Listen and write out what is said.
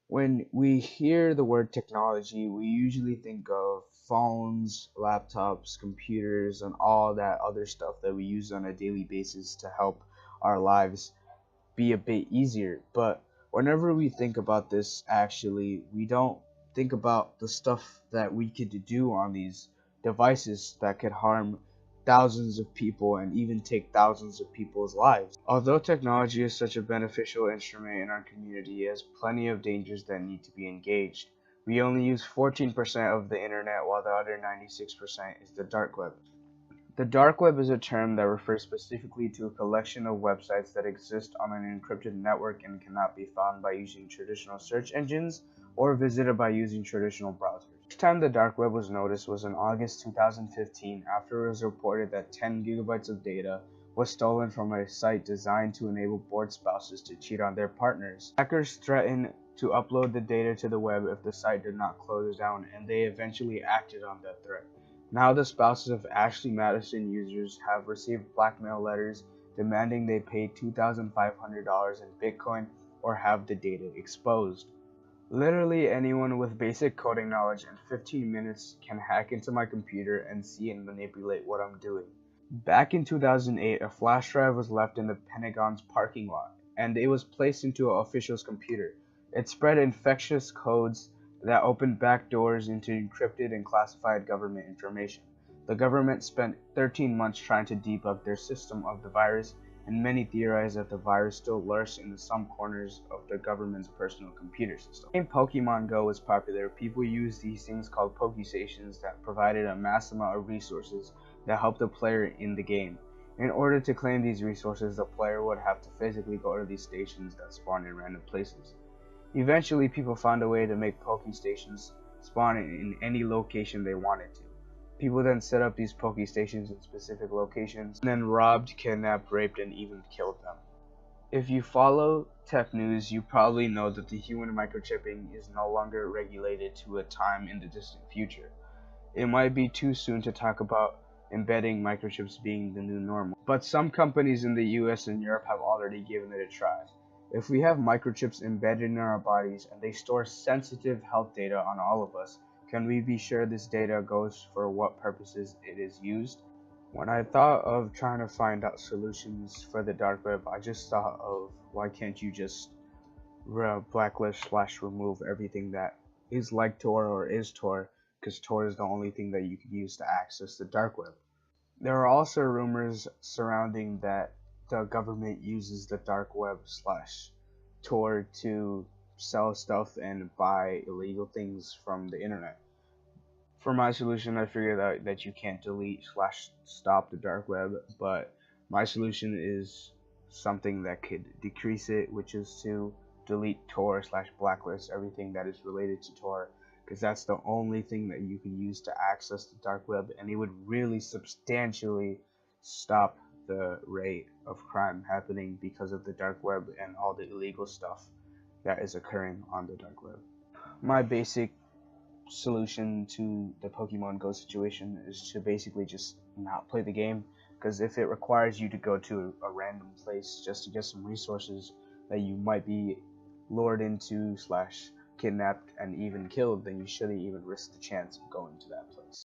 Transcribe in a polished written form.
When we hear the word technology, we usually think of phones, laptops, computers, and all that other stuff that we use on a daily basis to help our lives be a bit easier. But whenever we think about this, actually, we don't think about the stuff that we could do on these devices that could harm thousands of people and even take thousands of people's lives. Although technology is such a beneficial instrument in our community, it has plenty of dangers that need to be engaged. We only use 14% of the internet, while the other 96% is the dark web. The dark web is a term that refers specifically to a collection of websites that exist on an encrypted network and cannot be found by using traditional search engines or visited by using traditional browsers. The first time the dark web was noticed was in August 2015 after it was reported that 10 gigabytes of data was stolen from a site designed to enable bored spouses to cheat on their partners. Hackers threatened to upload the data to the web if the site did not close down, and they eventually acted on that threat. Now the spouses of Ashley Madison users have received blackmail letters demanding they pay $2,500 in Bitcoin or have the data exposed. Literally anyone with basic coding knowledge in 15 minutes can hack into my computer and see and manipulate what I'm doing. Back in 2008, a flash drive was left in the Pentagon's parking lot, and it was placed into an official's computer. It spread infectious codes that opened back doors into encrypted and classified government information. The government spent 13 months trying to debug their system of the virus, and many theorize that the virus still lurks in some corners of the government's personal computer system. When Pokemon Go was popular, people used these things called Pokestations that provided a mass amount of resources that helped the player in the game. In order to claim these resources, the player would have to physically go to these stations that spawn in random places. Eventually, people found a way to make Pokestations spawn in any location they wanted to. People then set up these Pokestations in specific locations, and then robbed, kidnapped, raped, and even killed them. If you follow tech news, you probably know that the human microchipping is no longer regulated to a time in the distant future. It might be too soon to talk about embedding microchips being the new normal, but some companies in the US and Europe have already given it a try. If we have microchips embedded in our bodies and they store sensitive health data on all of us, can we be sure this data goes for what purposes it is used? When I thought of trying to find out solutions for the dark web, I just thought of why can't you just blacklist/remove everything that is like Tor or is Tor, because Tor is the only thing that you can use to access the dark web. There are also rumors surrounding that the government uses the dark web/Tor to sell stuff and buy illegal things from the internet. For my solution, I figured out that you can't delete/stop the dark web, but my solution is something that could decrease it, which is to delete Tor/blacklist everything that is related to Tor, because that's the only thing that you can use to access the dark web, and it would really substantially stop the rate of crime happening because of the dark web and all the illegal stuff that is occurring on the dark web. My basic solution to the Pokemon Go situation is to basically just not play the game, because if it requires you to go to a random place just to get some resources that you might be lured into/kidnapped and even killed, then you shouldn't even risk the chance of going to that place.